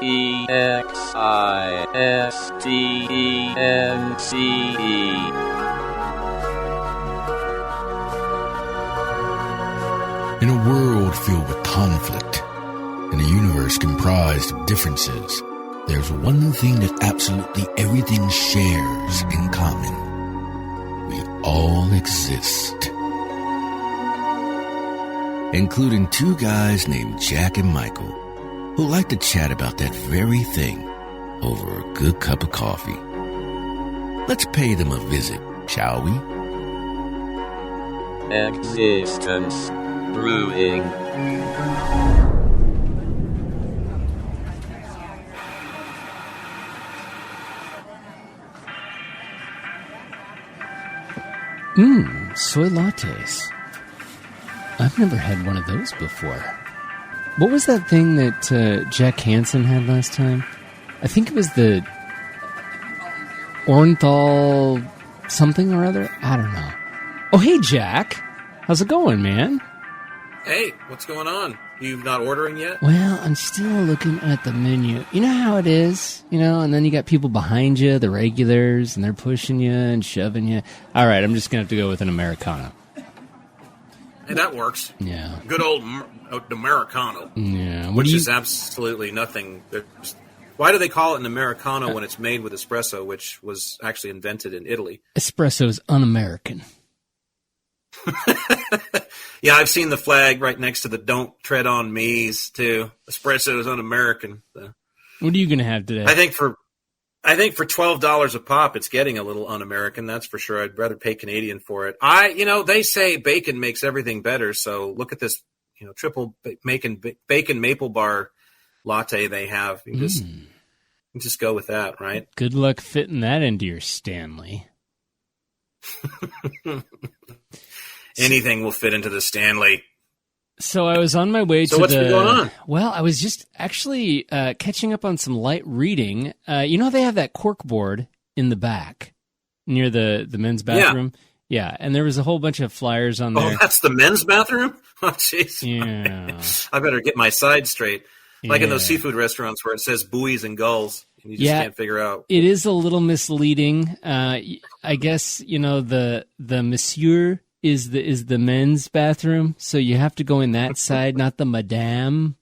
In a world filled with conflict, in a universe comprised of differences, there's one thing that absolutely everything shares in common. We all exist. Including two guys named Jack and Michael, who like to chat about that very thing over a good cup of coffee. Let's pay them a visit, shall we? Existence Brewing. Soy lattes. I've never had one of those before. What was that thing that Jack Hansen had last time? I think it was the Orenthal something or other. I don't know. Oh, hey, Jack. How's it going, man? Hey, what's going on? You not ordering yet? Well, I'm still looking at the menu. You know how it is, and then you got people behind you, the regulars, and they're pushing you and shoving you. All right, I'm just going to have to go with an Americano. Hey, that works. Yeah. Good old Americano. Yeah. Which is absolutely nothing. Why do they call it an Americano when it's made with espresso, which was actually invented in Italy? Espresso is un-American. Yeah, I've seen the flag right next to the "Don't Tread on Me's" too. Espresso is un-American. So. What are you going to have today? I think for $12 a pop, it's getting a little un-American. That's for sure. I'd rather pay Canadian for it. They say bacon makes everything better. So look at this, triple bacon maple bar latte they have. You just go with that, right? Good luck fitting that into your Stanley. Anything will fit into the Stanley. So I was on my way to what's been going on? Well, I was just actually catching up on some light reading. You know how they have that cork board in the back near the men's bathroom? Yeah, and there was a whole bunch of flyers on there. Oh, that's the men's bathroom? Oh, jeez. Yeah. I better get my side straight. Like in those seafood restaurants where it says buoys and gulls. And you just can't figure out. It is a little misleading. I guess, the monsieur is the men's bathroom, so you have to go in that side, not the madame.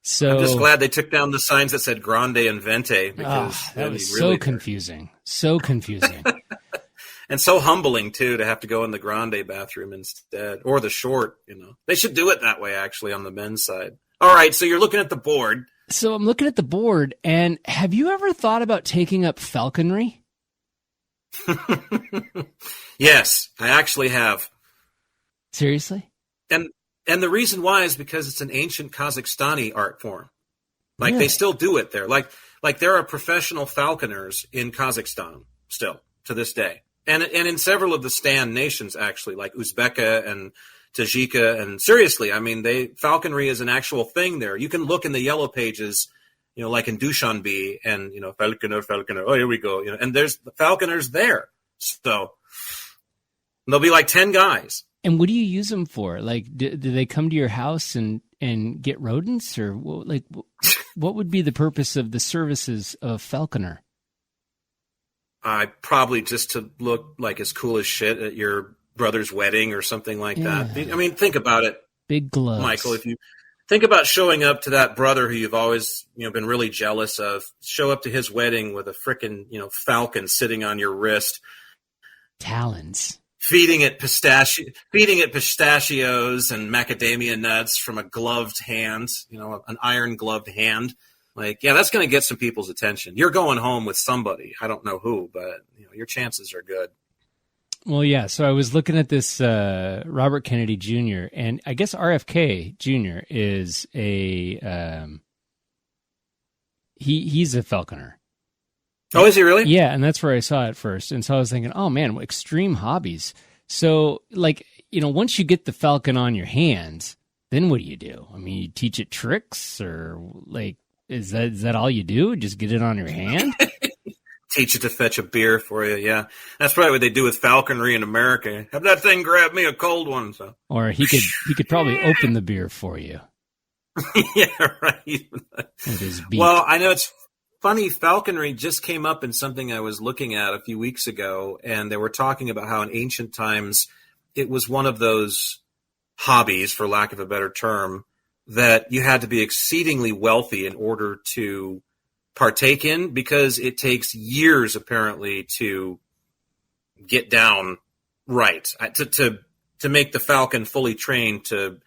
So I'm just glad they took down the signs that said Grande and Vente, because that was really so confusing. So confusing. And so humbling too to have to go in the Grande bathroom instead, or the short. They should do it that way actually on the men's side. All right, so you're looking at the board. So I'm looking at the board, and have you ever thought about taking up falconry? Yes, I actually have. Seriously? And the reason why is because it's an ancient Kazakhstani art form. Like Really? They still do it there. Like there are professional falconers in Kazakhstan still to this day. And in several of the Stan nations actually, like Uzbeka and Tajika, and seriously, falconry is an actual thing there. You can look in the yellow pages, like in Dushanbe, and falconer. Oh, here we go. And there's the falconers there. So there'll be like 10 guys. And what do you use them for? Like, do they come to your house and get rodents, or what would be the purpose of the services of falconer? Probably just to look like as cool as shit at your brother's wedding or something like that. Think about it. Big gloves. Michael, if you think about showing up to that brother who you've always, been really jealous of, show up to his wedding with a frickin', falcon sitting on your wrist. Talons. Feeding it pistachios and macadamia nuts from a gloved hand, an iron gloved hand. That's going to get some people's attention. You're going home with somebody. I don't know who, but your chances are good. Well, yeah. So I was looking at this Robert Kennedy Jr. and I guess RFK Jr. is he's a falconer. Oh, is he really? Yeah, and that's where I saw it first. And so I was thinking, oh man, extreme hobbies. So once you get the falcon on your hands, then what do? You teach it tricks, or is that all you do? Just get it on your hand? Teach it to fetch a beer for you, yeah. That's probably what they do with falconry in America. Have that thing grab me a cold one. So. Or he could probably open the beer for you. Yeah, right. It is beak. Well, I know it's funny. Falconry just came up in something I was looking at a few weeks ago, and they were talking about how in ancient times it was one of those hobbies, for lack of a better term, that you had to be exceedingly wealthy in order to partake in, because it takes years apparently to get down right, to make the falcon fully trained to,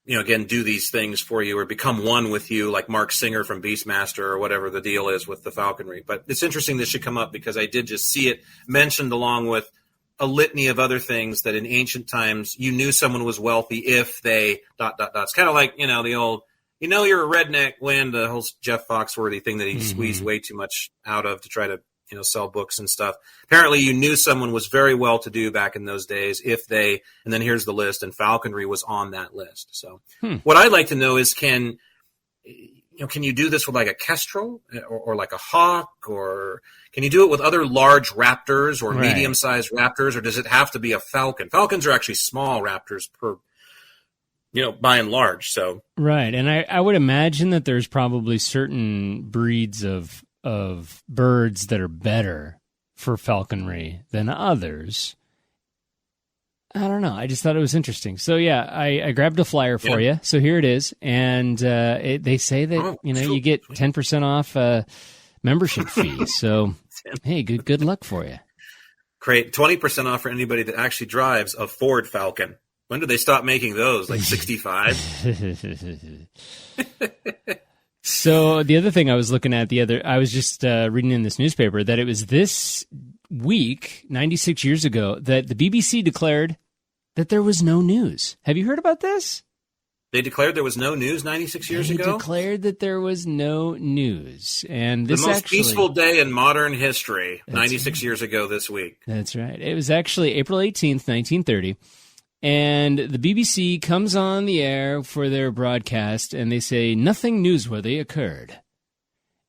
again, do these things for you or become one with you, like Mark Singer from Beastmaster or whatever the deal is with the falconry. But it's interesting this should come up because I did just see it mentioned along with a litany of other things that in ancient times you knew someone was wealthy if they ... It's kind of like, the old, you're a redneck when the whole Jeff Foxworthy thing that he squeezed way too much out of to try to, sell books and stuff. Apparently you knew someone was very well to do back in those days if they, and then here's the list, and falconry was on that list. So what I'd like to know is can you do this with like a kestrel or like a hawk, or can you do it with other large raptors or medium-sized raptors, or does it have to be a falcon? Falcons are actually small raptors by and large. So right, and I would imagine that there's probably certain breeds of birds that are better for falconry than others. I don't know. I just thought it was interesting. So yeah, I grabbed a flyer for you. So here it is, and they say that you get 10% off membership fee. So hey, good luck for you. Great, 20% off for anybody that actually drives a Ford Falcon. When do they stop making those? Like 65? So the other thing I was looking at I was just reading in this newspaper that it was this week, 96 years ago, that the BBC declared that there was no news. Have you heard about this? They declared there was no news 96 years ago? They declared that there was no news. And this the most peaceful day in modern history, 96 years ago this week. That's right. It was actually April 18th, 1930. And the BBC comes on the air for their broadcast, and they say nothing newsworthy occurred.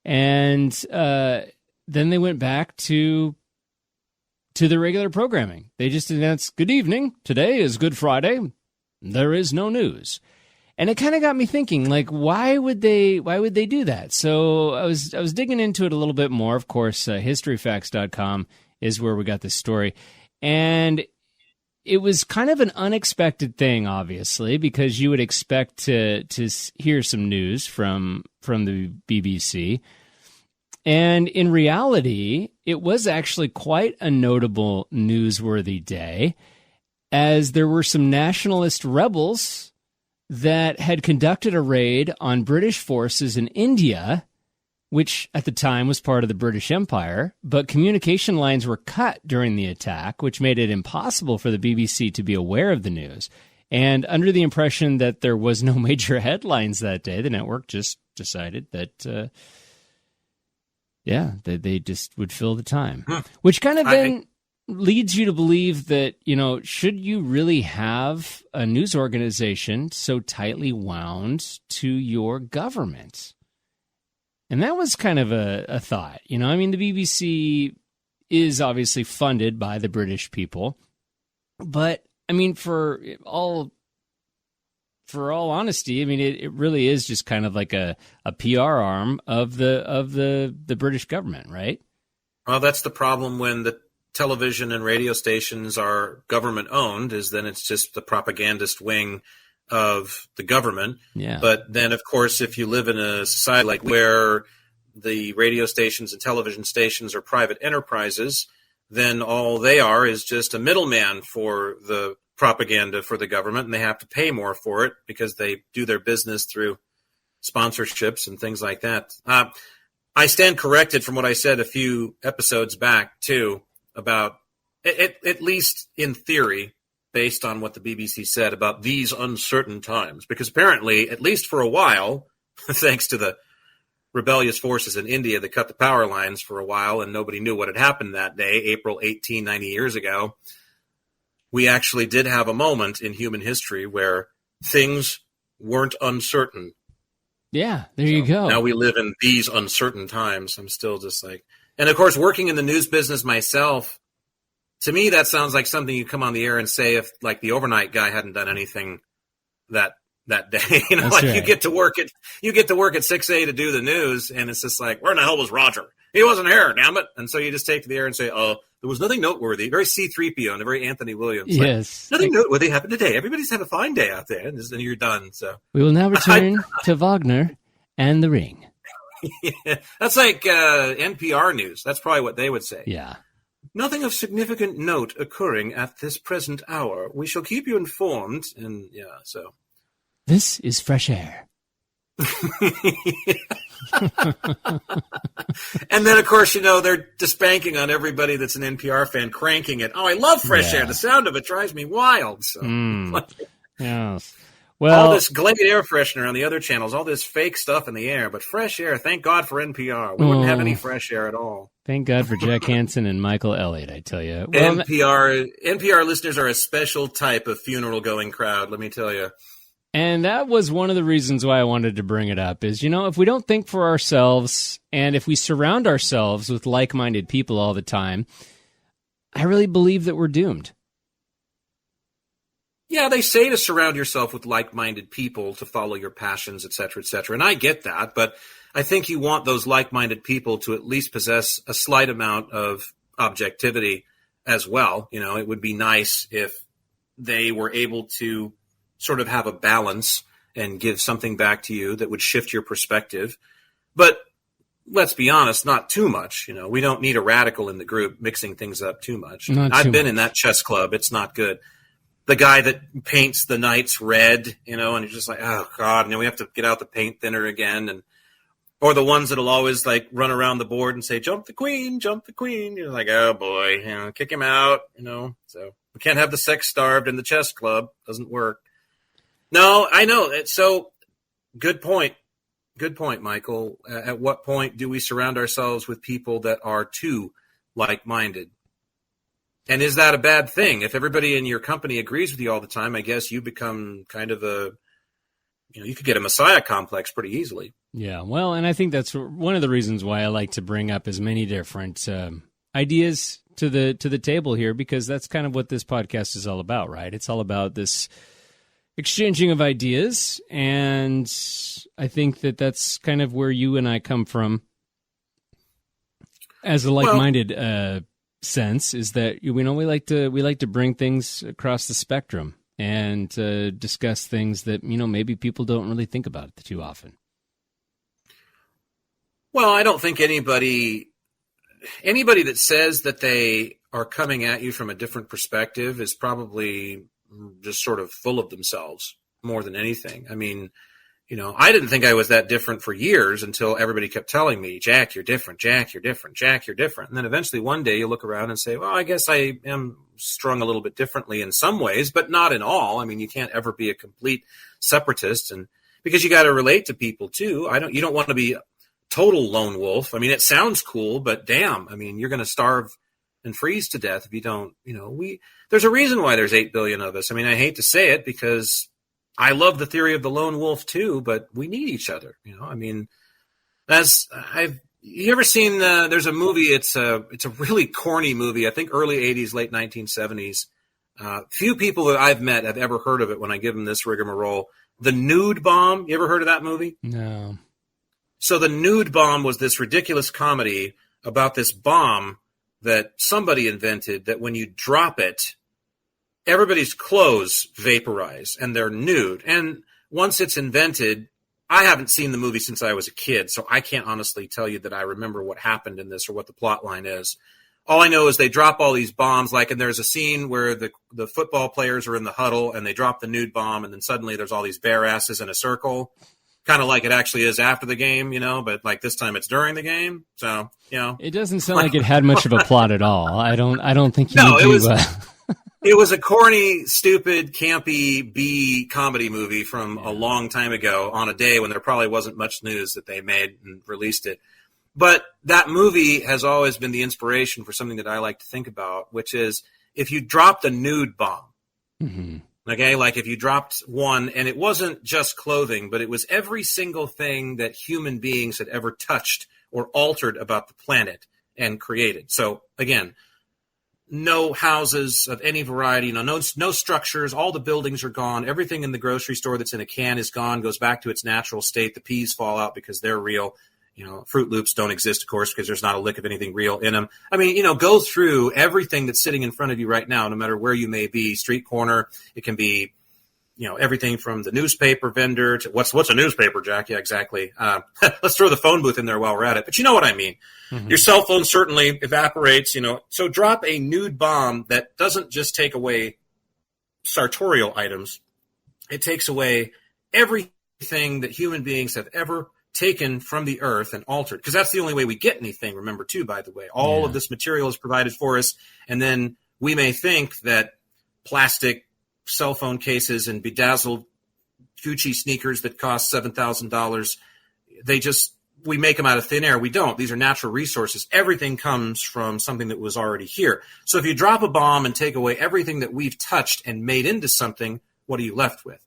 And then they went back to the regular programming. They just announced, "Good evening. Today is Good Friday. There is no news." And it kind of got me thinking, like, why would they do that? So I was digging into it a little bit more. Of course, historyfacts.com is where we got this story. And it was kind of an unexpected thing, obviously, because you would expect to hear some news from the BBC. And in reality, it was actually quite a notable newsworthy day, as there were some nationalist rebels that had conducted a raid on British forces in India, which at the time was part of the British Empire, but communication lines were cut during the attack, which made it impossible for the BBC to be aware of the news. And under the impression that there was no major headlines that day, the network just decided that, they just would fill the time. Which kind of then leads you to believe that, should you really have a news organization so tightly wound to your government? And that was kind of a thought. The BBC is obviously funded by the British people. But, for all honesty, it really is just kind of like a PR arm of the British government, right? Well, that's the problem when the television and radio stations are government-owned, is then it's just the propagandist wing of the government. Yeah. But then, of course, if you live in a society like where the radio stations and television stations are private enterprises, then all they are is just a middleman for the propaganda for the government, and they have to pay more for it because they do their business through sponsorships and things like that. I stand corrected from what I said a few episodes back, too, about, at least in theory, based on what the BBC said about these uncertain times, because apparently, at least for a while, thanks to the rebellious forces in India that cut the power lines for a while and nobody knew what had happened that day, April 18, 90 years ago, we actually did have a moment in human history where things weren't uncertain. Yeah, you go. Now we live in these uncertain times. I'm still just like, and of course, working in the news business myself, to me, that sounds like something you come on the air and say if, like, the overnight guy hadn't done anything that that day. That's like right. you get to work at 6 a to do the news, and it's just like, where in the hell was Roger? He wasn't here, damn it. And so you just take to the air and say, oh, there was nothing noteworthy. Very C-3PO and very Anthony Williams. Yes. Like, nothing noteworthy happened today. Everybody's had a fine day out there, and then you're done. So We will now return to Wagner and the Ring. yeah, that's like NPR news. That's probably what they would say. Yeah. Nothing of significant note occurring at this present hour. We shall keep you informed. And yeah, so. This is fresh air. And then, of course, they're just banking on everybody that's an NPR fan cranking it. Oh, I love fresh air. The sound of it drives me wild. So, Yes. Well, all this Glade air freshener on the other channels, all this fake stuff in the air, but fresh air. Thank God for NPR. We wouldn't have any fresh air at all. Thank God for Jack Hansen and Michael Elliott, I tell you. Well, NPR listeners are a special type of funeral going crowd. Let me tell you. And that was one of the reasons why I wanted to bring it up is, if we don't think for ourselves and if we surround ourselves with like-minded people all the time, I really believe that we're doomed. Yeah, they say to surround yourself with like-minded people to follow your passions, et cetera, and I get that, but I think you want those like-minded people to at least possess a slight amount of objectivity as well. It would be nice if they were able to sort of have a balance and give something back to you that would shift your perspective. But let's be honest, not too much. We don't need a radical in the group mixing things up too much. I've been in that chess club. It's not good. The guy that paints the knights red, and you're just like, oh God, we have to get out the paint thinner again. Or the ones that'll always like run around the board and say, jump the queen. You're like, oh boy, kick him out, so we can't have the sex starved in the chess club. Doesn't work. No, I know. So good point. Good point, Michael. At what point do we surround ourselves with people that are too like-minded? And is that a bad thing? If everybody in your company agrees with you all the time, I guess you become kind of you could get a messiah complex pretty easily. Yeah, well, and I think that's one of the reasons why I like to bring up as many different ideas to the table here, because that's kind of what this podcast is all about, right? It's all about this exchanging of ideas, and I think that that's kind of where you and I come from as a like-minded sense, is that we like to bring things across the spectrum and discuss things that maybe people don't really think about too often. Well, I don't think anybody that says that they are coming at you from a different perspective is probably just sort of full of themselves more than anything. I mean, I didn't think I was that different for years until everybody kept telling me, Jack, you're different. Jack, you're different. Jack, you're different. And then eventually one day you look around and say, well, I guess I am strung a little bit differently in some ways, but not in all. I mean, you can't ever be a complete separatist, and because you got to relate to people too. You don't want to be total lone wolf. I mean, it sounds cool, but damn, I mean, you're going to starve and freeze to death if you don't, there's a reason why there's 8 billion of us. I mean, I hate to say it because I love the theory of the lone wolf too, but we need each other. I mean, you ever seen, there's a movie, it's a really corny movie. I think early 80s, late 1970s. Few people that I've met have ever heard of it when I give them this rigmarole. The Nude Bomb. You ever heard of that movie? No. So the Nude Bomb was this ridiculous comedy about this bomb that somebody invented that when you drop it, everybody's clothes vaporize and they're nude. And once it's invented, I haven't seen the movie since I was a kid, so I can't honestly tell you that I remember what happened in this or what the plot line is. All I know is they drop all these bombs, and there's a scene where the football players are in the huddle and they drop the nude bomb, and then suddenly there's all these bare asses in a circle, kind of like it actually is after the game, but like this time it's during the game. So, it doesn't sound like it had much of a plot at all. I don't think you no, need it was. to. It was a corny, stupid, campy B comedy movie from a long time ago on a day when there probably wasn't much news that they made and released it. But that movie has always been the inspiration for something that I like to think about, which is if you dropped a nude bomb, okay, like if you dropped one and it wasn't just clothing, but it was every single thing that human beings had ever touched or altered about the planet and created. So again, no houses of any variety, no structures. All the buildings are gone. Everything in the grocery store that's in a can is gone, goes back to its natural state. The peas fall out because they're real. Fruit Loops don't exist, of course, because there's not a lick of anything real in them. I mean, go through everything that's sitting in front of you right now, no matter where you may be, street corner. It can be, everything from the newspaper vendor to what's a newspaper, Jack? Yeah, exactly. Let's throw the phone booth in there while we're at it. But you know what I mean. Mm-hmm. Your cell phone certainly evaporates, So drop a nude bomb that doesn't just take away sartorial items. It takes away everything that human beings have ever taken from the earth and altered, because that's the only way we get anything. Remember, too, by the way, all of this material is provided for us, and then we may think that plastic cell phone cases and bedazzled Gucci sneakers that cost $7,000, we make them out of thin air. We don't. These are natural resources. Everything comes from something that was already here. So if you drop a bomb and take away everything that we've touched and made into something, what are you left with?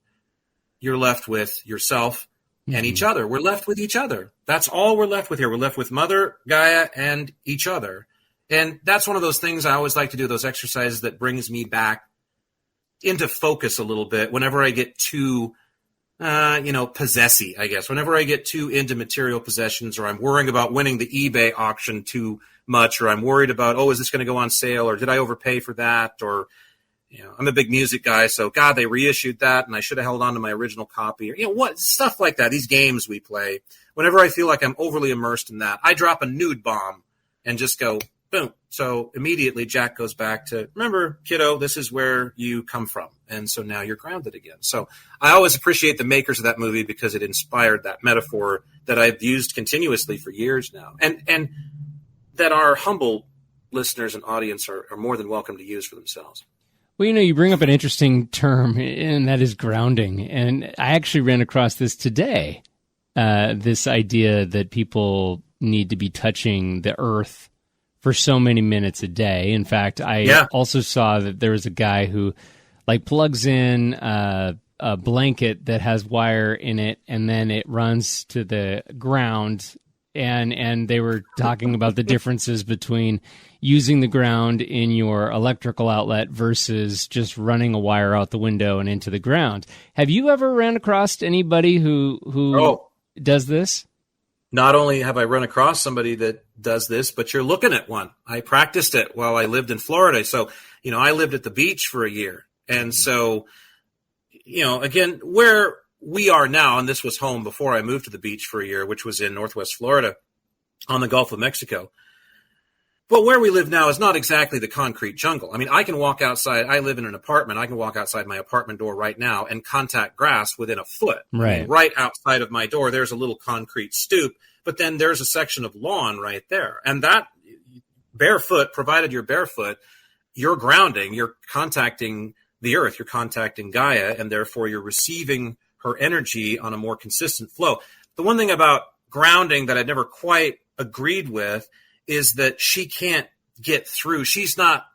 You're left with yourself and each other. We're left with each other. That's all we're left with here. We're left with Mother Gaia and each other. And that's one of those things I always like to do, those exercises that brings me back into focus a little bit whenever I get too, possessy, I guess. Whenever I get too into material possessions, or I'm worrying about winning the eBay auction too much, or I'm worried about, is this going to go on sale, or did I overpay for that, or I'm a big music guy, so God, they reissued that, and I should have held on to my original copy, or what stuff like that. These games we play. Whenever I feel like I'm overly immersed in that, I drop a nude bomb and just go boom. So immediately Jack goes back to, remember, kiddo, this is where you come from, and so now you're grounded again. So I always appreciate the makers of that movie because it inspired that metaphor that I've used continuously for years now, and that our humble listeners and audience are more than welcome to use for themselves. Well, you bring up an interesting term, and that is grounding. And I actually ran across this today, this idea that people need to be touching the earth for so many minutes a day. In fact, I also saw that there was a guy who plugs in a blanket that has wire in it, and then it runs to the ground. And they were talking about the differences between using the ground in your electrical outlet versus just running a wire out the window and into the ground. Have you ever ran across anybody who does this? Not only have I run across somebody that does this, but you're looking at one. I practiced it while I lived in Florida. So, I lived at the beach for a year. And so, again, where we are now, and this was home before I moved to the beach for a year, which was in Northwest Florida on the Gulf of Mexico. But where we live now is not exactly the concrete jungle. I mean, I can walk outside. I live in an apartment. I can walk outside my apartment door right now and contact grass within a foot. Right. I mean, right outside of my door, there's a little concrete stoop, but then there's a section of lawn right there. And that barefoot, provided you're barefoot, you're grounding, you're contacting the earth, you're contacting Gaia, and therefore you're receiving her energy on a more consistent flow. The one thing about grounding that I'd never quite agreed with is that she can't get through. She's not,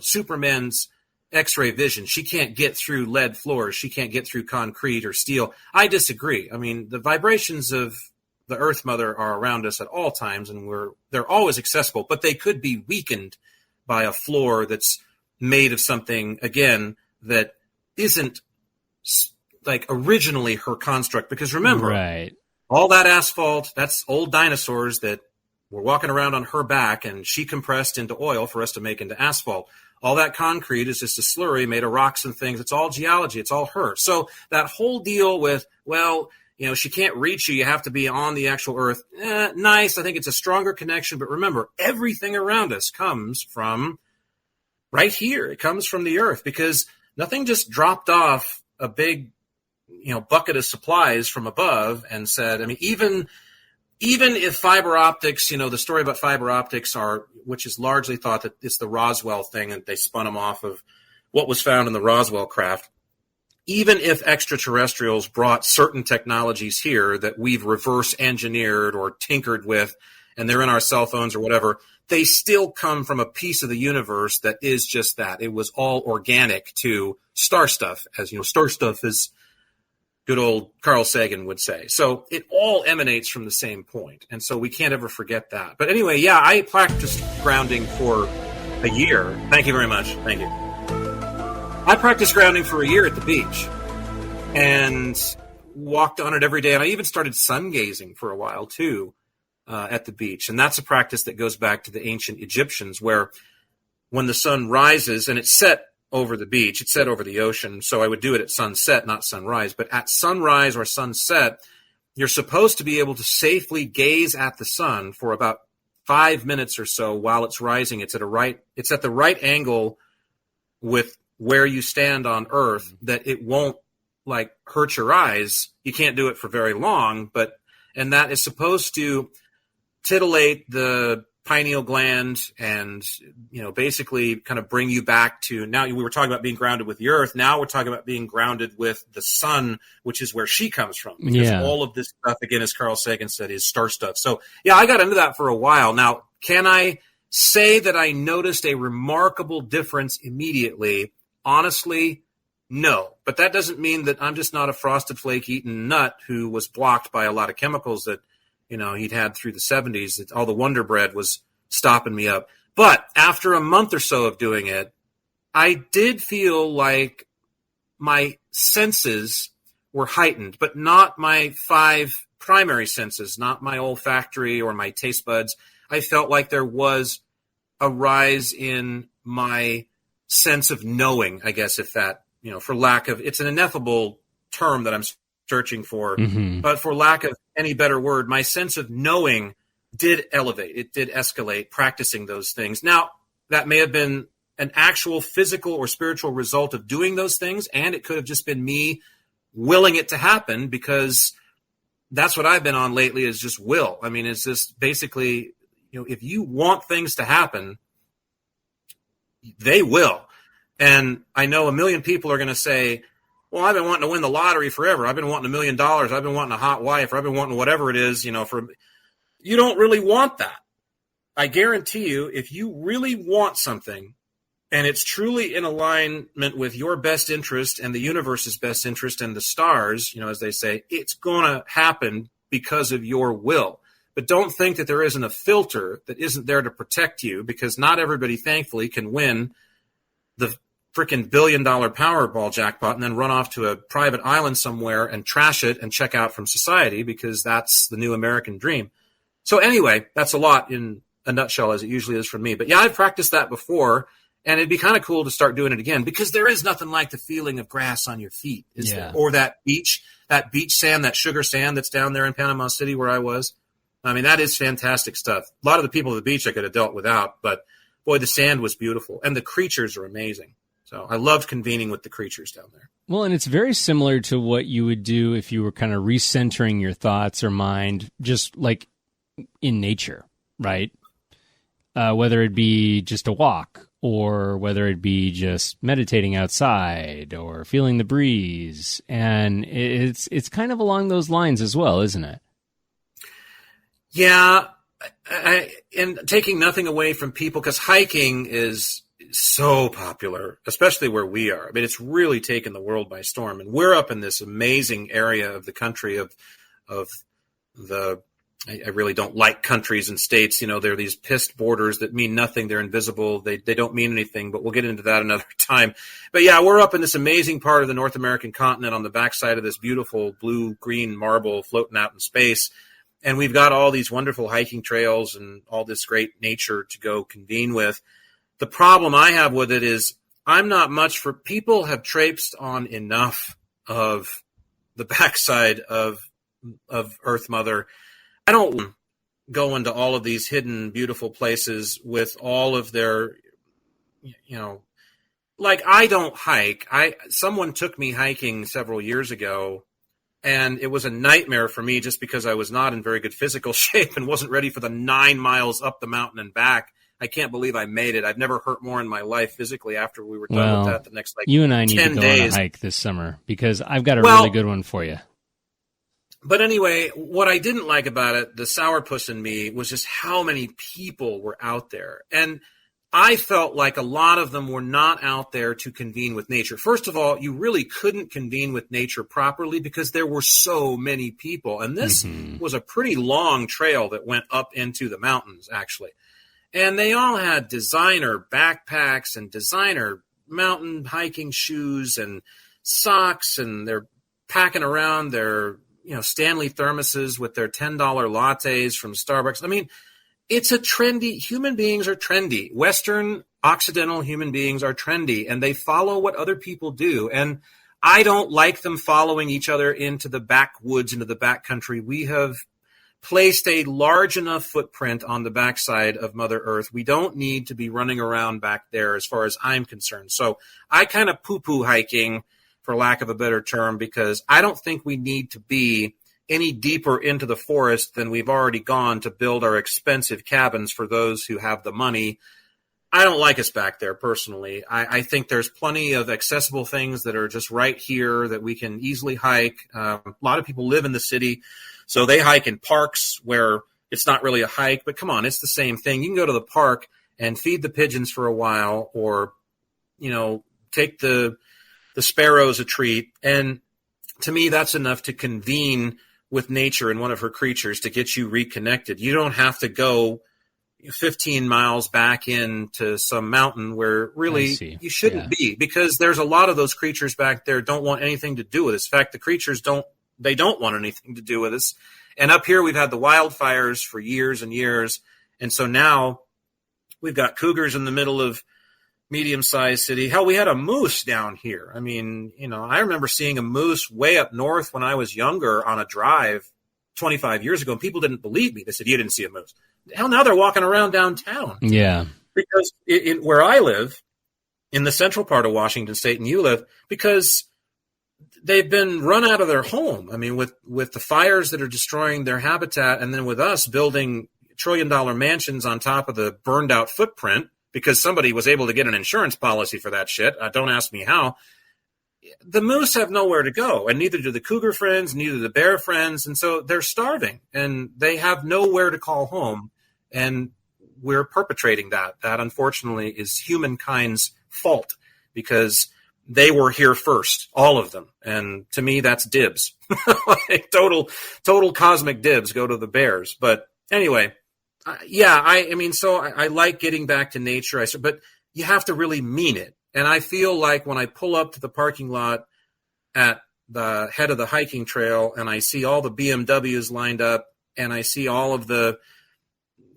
Superman's X-ray vision. She can't get through lead floors. She can't get through concrete or steel. I disagree. I mean, the vibrations of the Earth Mother are around us at all times, and they're always accessible, but they could be weakened by a floor that's made of something, again, that isn't originally her construct. Because remember, right, all that asphalt, that's old dinosaurs that were walking around on her back, and she compressed into oil for us to make into asphalt. All that concrete is just a slurry made of rocks and things. It's all geology. It's all her. So that whole deal with, she can't reach you. You have to be on the actual earth. Nice. I think it's a stronger connection. But remember, everything around us comes from right here. It comes from the earth, because nothing just dropped off a big, bucket of supplies from above and said, I mean, even if fiber optics, the story about fiber optics which is largely thought that it's the Roswell thing, and they spun them off of what was found in the Roswell craft. Even if extraterrestrials brought certain technologies here that we've reverse engineered or tinkered with, and they're in our cell phones or whatever, they still come from a piece of the universe that is just that. It was all organic to star stuff, as star stuff is good old Carl Sagan would say. So it all emanates from the same point. And so we can't ever forget that. But anyway, I practiced grounding for a year. Thank you very much. Thank you. I practiced grounding for a year at the beach and walked on it every day. And I even started sun gazing for a while too at the beach. And that's a practice that goes back to the ancient Egyptians, where when the sun rises and it's set over the beach, it's set over the ocean. So I would do it at sunset, not sunrise. But at sunrise or sunset, you're supposed to be able to safely gaze at the sun for about 5 minutes or so while it's rising. It's at the right angle with where you stand on Earth, that it won't like hurt your eyes. You can't do it for very long, and that is supposed to titillate the pineal gland and, basically kind of bring you back to, now we were talking about being grounded with the earth. Now we're talking about being grounded with the sun, which is where she comes from. Because all of this stuff, again, as Carl Sagan said, is star stuff. So yeah, I got into that for a while. Now, can I say that I noticed a remarkable difference immediately? Honestly, no. But that doesn't mean that I'm just not a frosted flake eating nut who was blocked by a lot of chemicals that, he'd had through the 70s, that all the Wonder Bread was stopping me up. But after a month or so of doing it, I did feel like my senses were heightened, but not my 5 primary senses, not my olfactory or my taste buds. I felt like there was a rise in my sense of knowing, I guess, if that, for lack of, it's an ineffable term that I'm searching for, but for lack of any better word, my sense of knowing did elevate. It did escalate practicing those things. Now, that may have been an actual physical or spiritual result of doing those things, and it could have just been me willing it to happen, because that's what I've been on lately, is just will. I mean, it's just basically, if you want things to happen, they will. And I know a million people are going to say, well, I've been wanting to win the lottery forever. I've been wanting $1 million. I've been wanting a hot wife, or I've been wanting whatever it is, you don't really want that. I guarantee you, if you really want something and it's truly in alignment with your best interest and the universe's best interest and the stars, as they say, it's going to happen because of your will. But don't think that there isn't a filter that isn't there to protect you, because not everybody, thankfully, can win the freaking $1 billion Powerball jackpot and then run off to a private island somewhere and trash it and check out from society, because that's the new American dream. So anyway, that's a lot in a nutshell, as it usually is for me. But yeah, I've practiced that before, and it'd be kind of cool to start doing it again, because there is nothing like the feeling of grass on your feet, is there? Or that beach sand, that sugar sand that's down there in Panama City where I was. I mean, that is fantastic stuff. A lot of the people at the beach I could have dealt without, but boy, the sand was beautiful, and the creatures are amazing. So I loved convening with the creatures down there. Well, and it's very similar to what you would do if you were kind of recentering your thoughts or mind, just like in nature, right? Whether it be just a walk, or whether it be just meditating outside or feeling the breeze. And it's kind of along those lines as well, isn't it? Yeah. And taking nothing away from people, because hiking is so popular, especially where we are. I mean, it's really taken the world by storm. And we're up in this amazing area of the country of the, I really don't like countries and states. There are these pissed borders that mean nothing. They're invisible. They don't mean anything, but we'll get into that another time. But yeah, we're up in this amazing part of the North American continent on the backside of this beautiful blue-green marble floating out in space. And we've got all these wonderful hiking trails and all this great nature to go convene with. The problem I have with it is I'm not much for, people have traipsed on enough of the backside of Earth Mother. I don't go into all of these hidden, beautiful places with all of their, like, I don't hike. Someone took me hiking several years ago, and it was a nightmare for me just because I was not in very good physical shape and wasn't ready for the 9 miles up the mountain and back. I can't believe I made it. I've never hurt more in my life physically after we were done with that. The next, you and I need to go on a hike this summer, because I've got a really good one for you. But anyway, what I didn't like about it, the sourpuss in me, was just how many people were out there. And I felt like a lot of them were not out there to convene with nature. First of all, you really couldn't convene with nature properly because there were so many people. And this was a pretty long trail that went up into the mountains, actually. And they all had designer backpacks and designer mountain hiking shoes and socks, and they're packing around their, Stanley thermoses with their $10 lattes from Starbucks. I mean, it's a trendy, human beings are trendy. Western Occidental human beings are trendy, and they follow what other people do. And I don't like them following each other into the backwoods, into the backcountry. We have placed a large enough footprint on the backside of Mother Earth. We don't need to be running around back there as far as I'm concerned. So I kind of poo-poo hiking, for lack of a better term, because I don't think we need to be any deeper into the forest than we've already gone to build our expensive cabins for those who have the money. I don't like us back there personally. I think there's plenty of accessible things that are just right here that we can easily hike. A lot of people live in the city, so they hike in parks where it's not really a hike, but come on, it's the same thing. You can go to the park and feed the pigeons for a while, or, take the sparrows a treat. And to me, that's enough to convene with nature and one of her creatures to get you reconnected. You don't have to go 15 miles back into some mountain where really you shouldn't be, because there's a lot of those creatures back there don't want anything to do with us. In fact, the creatures don't want anything to do with us. And up here, we've had the wildfires for years and years. And so now we've got cougars in the middle of medium-sized city. Hell, we had a moose down here. I mean, I remember seeing a moose way up north when I was younger on a drive 25 years ago, and people didn't believe me. They said, you didn't see a moose. Hell, now they're walking around downtown. Yeah. Because where I live, in the central part of Washington State, and you live, because they've been run out of their home. I mean, with the fires that are destroying their habitat, and then with us building trillion-dollar mansions on top of the burned-out footprint, because somebody was able to get an insurance policy for that shit. Don't ask me how. The moose have nowhere to go, and neither do the cougar friends, neither the bear friends, and so they're starving, and they have nowhere to call home, and we're perpetrating that. That, unfortunately, is humankind's fault, because they were here first, all of them, and to me, that's dibs. Like, total cosmic dibs go to the bears. But anyway, I like getting back to nature, but you have to really mean it. And I feel like when I pull up to the parking lot at the head of the hiking trail and I see all the BMWs lined up and I see all of the,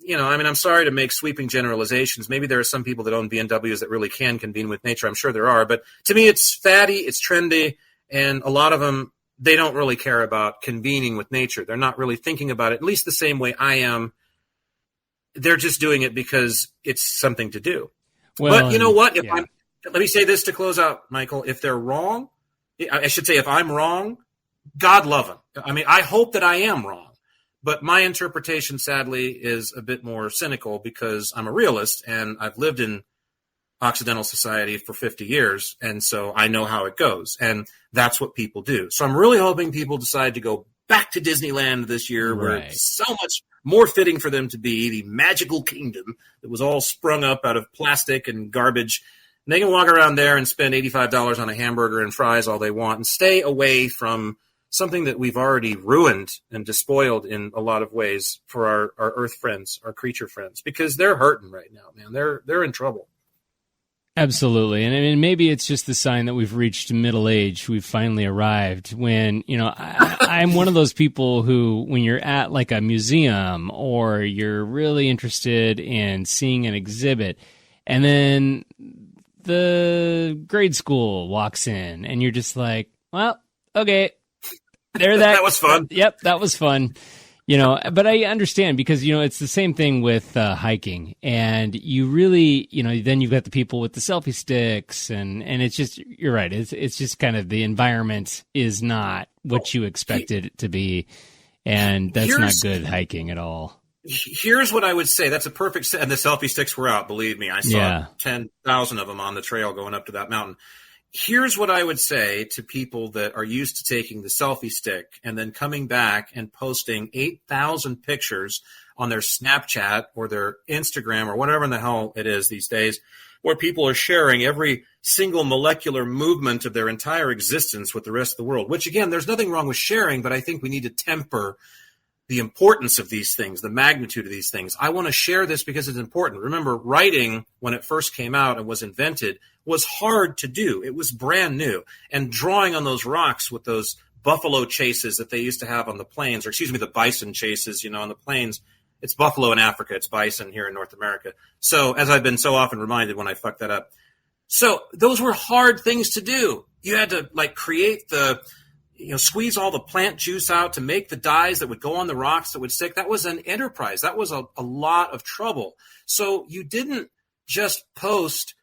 I'm sorry to make sweeping generalizations. Maybe there are some people that own BMWs that really can convene with nature. I'm sure there are. But to me, it's fatty, it's trendy, and a lot of them, they don't really care about convening with nature. They're not really thinking about it, at least the same way I am. They're just doing it because it's something to do. Well, but you know what? Let me say this to close out, Michael. If they're wrong, I should say if I'm wrong, God love them. I mean, I hope that I am wrong. But my interpretation, sadly, is a bit more cynical because I'm a realist and I've lived in Occidental society for 50 years. And so I know how it goes. And that's what people do. So I'm really hoping people decide to go back to Disneyland this year, where it's so much more fitting for them to be, the magical kingdom that was all sprung up out of plastic and garbage. And they can walk around there and spend $85 on a hamburger and fries all they want and stay away from something that we've already ruined and despoiled in a lot of ways for our earth friends, our creature friends, because they're hurting right now, man. They're in trouble. Absolutely. And I mean, maybe it's just the sign that we've reached middle age. We've finally arrived when, I'm one of those people who, when you're at like a museum or you're really interested in seeing an exhibit, and then the grade school walks in and you're just like, well, okay, that was fun. Yep. That was fun. But I understand because, it's the same thing with hiking, and you really, then you've got the people with the selfie sticks and it's just, you're right. It's just kind of the environment is not what you expected it to be. And that's not good hiking at all. Here's what I would say. That's a perfect, and the selfie sticks were out. Believe me, I saw 10,000 of them on the trail going up to that mountain. Here's what I would say to people that are used to taking the selfie stick and then coming back and posting 8,000 pictures on their Snapchat or their Instagram or whatever in the hell it is these days, where people are sharing every single molecular movement of their entire existence with the rest of the world, which, again, there's nothing wrong with sharing, but I think we need to temper the importance of these things, the magnitude of these things. I want to share this because it's important. Remember, writing, when it first came out and was invented, was hard to do. It was brand new. And drawing on those rocks with those buffalo chases that they used to have on the plains, or excuse me, the bison chases, on the plains. It's buffalo in Africa. It's bison here in North America. So, as I've been so often reminded when I fuck that up. So those were hard things to do. You had to create the, squeeze all the plant juice out to make the dyes that would go on the rocks that would stick. That was an enterprise. That was a lot of trouble. So you didn't just post,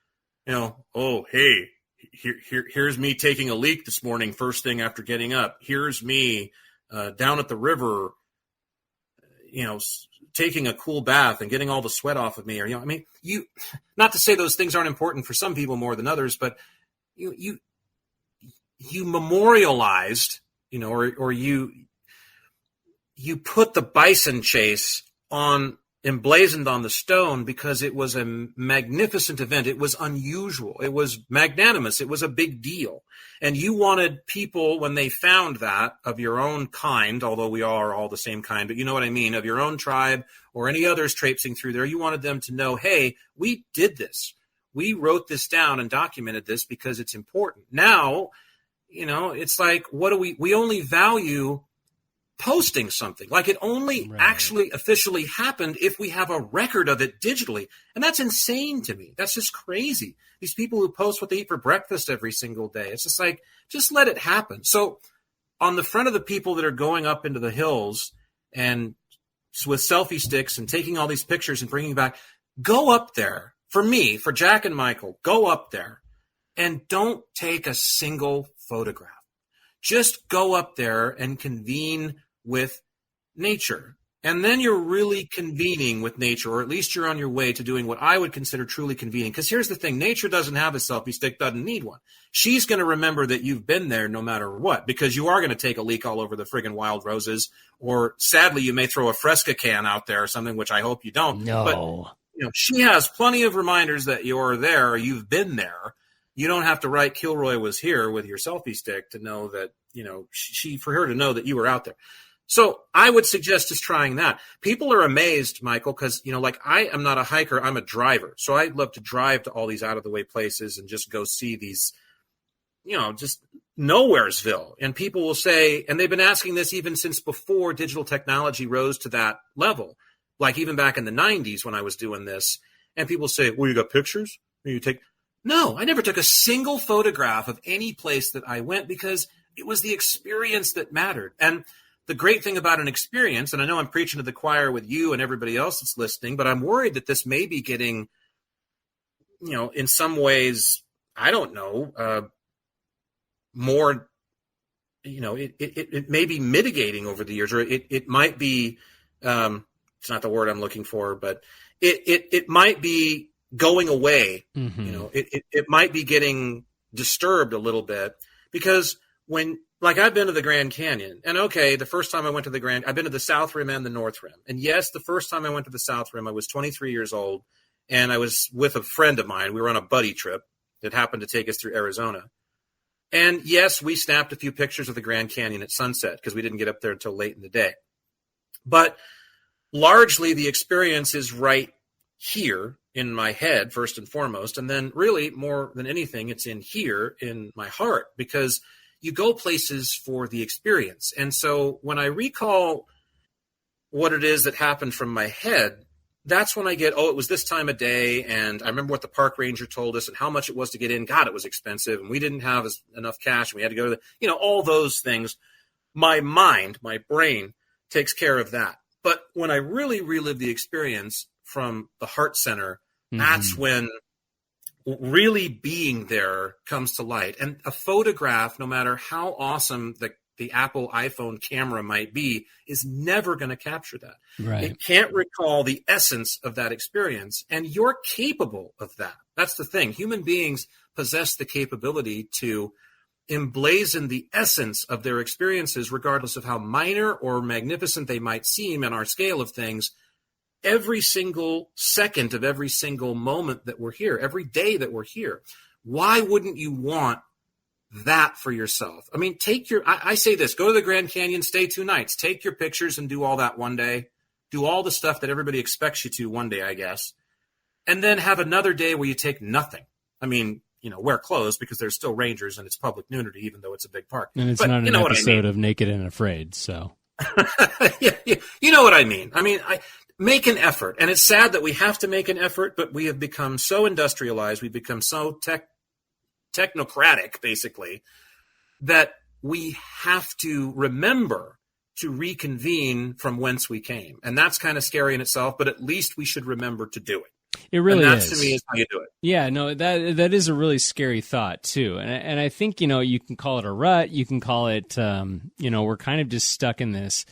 oh, hey, here's me taking a leak this morning, first thing after getting up. Here's me down at the river, taking a cool bath and getting all the sweat off of me. Or, not to say those things aren't important for some people more than others, but you memorialized, or you put the bison chase emblazoned on the stone because it was a magnificent event. It was unusual. It was magnanimous. It was a big deal. And you wanted people, when they found that, of your own kind, although we are all the same kind, but you know what I mean, of your own tribe or any others traipsing through there, you wanted them to know, hey, we did this. We wrote this down and documented this because it's important. Now, it's like, what do we only value posting something. Like, it only actually officially happened if we have a record of it digitally. And that's insane to me. That's just crazy. These people who post what they eat for breakfast every single day. It's just like, just let it happen. So on the front of the people that are going up into the hills and with selfie sticks and taking all these pictures and bringing back, go up there. For me, for Jack and Michael, go up there and don't take a single photograph. Just go up there and convene with nature. And then you're really convening with nature, or at least you're on your way to doing what I would consider truly convening. Because here's the thing, nature doesn't have a selfie stick, doesn't need one. She's going to remember that you've been there no matter what, because you are going to take a leak all over the friggin' wild roses, or sadly you may throw a Fresca can out there or something, which I hope you don't. No. But she has plenty of reminders that you're there, or you've been there. You don't have to write Kilroy was here with your selfie stick to know that, for her to know that you were out there. So I would suggest just trying that. People are amazed, Michael, because, I am not a hiker, I'm a driver. So I love to drive to all these out of the way places and just go see these, just nowheresville. And people will say, and they've been asking this even since before digital technology rose to that level, like even back in the 90s when I was doing this. And people say, well, you got pictures? No, I never took a single photograph of any place that I went, because it was the experience that mattered. And the great thing about an experience, and I know I'm preaching to the choir with you and everybody else that's listening, but I'm worried that this may be getting, in some ways, I don't know, more, it may be mitigating over the years, or it might be, it's not the word I'm looking for, but it might be going away. Mm-hmm. It might be getting disturbed a little bit, because I've been to the Grand Canyon, and okay, the first time I went to I've been to the South Rim and the North Rim. And yes, the first time I went to the South Rim, I was 23 years old, and I was with a friend of mine. We were on a buddy trip that happened to take us through Arizona. And yes, we snapped a few pictures of the Grand Canyon at sunset, because we didn't get up there until late in the day. But largely, the experience is right here in my head, first and foremost. And then really, more than anything, it's in here in my heart, because you go places for the experience. And so when I recall what it is that happened from my head, that's when I get, it was this time of day, and I remember what the park ranger told us and how much it was to get in. God, it was expensive, and we didn't have enough cash, and we had to go to all those things. My mind, my brain takes care of that. But when I really relive the experience from the heart center, that's when really being there comes to light. And a photograph, no matter how awesome the Apple iPhone camera might be, is never going to capture that. Right. It can't recall the essence of that experience. And you're capable of that. That's the thing. Human beings possess the capability to emblazon the essence of their experiences, regardless of how minor or magnificent they might seem in our scale of things, every single second of every single moment that we're here, every day that we're here. Why wouldn't you want that for yourself. I mean, I say this, go to the Grand Canyon, stay 2 nights, take your pictures and do all that one day, do all the stuff that everybody expects you to one day, I guess, and then have another day where you take nothing. I mean, wear clothes because there's still rangers and it's public nudity, even though it's a big park. And it's not an episode of Naked and Afraid, so. yeah, you know what I mean. I mean, make an effort. And it's sad that we have to make an effort, but we have become so industrialized, we've become so technocratic, basically, that we have to remember to reconvene from whence we came. And that's kind of scary in itself, but at least we should remember to do it. It really and that's, is. To me, is how you do it. Yeah, no, that is a really scary thought, too. And I think, you can call it a rut. You can call it, we're kind of just stuck in this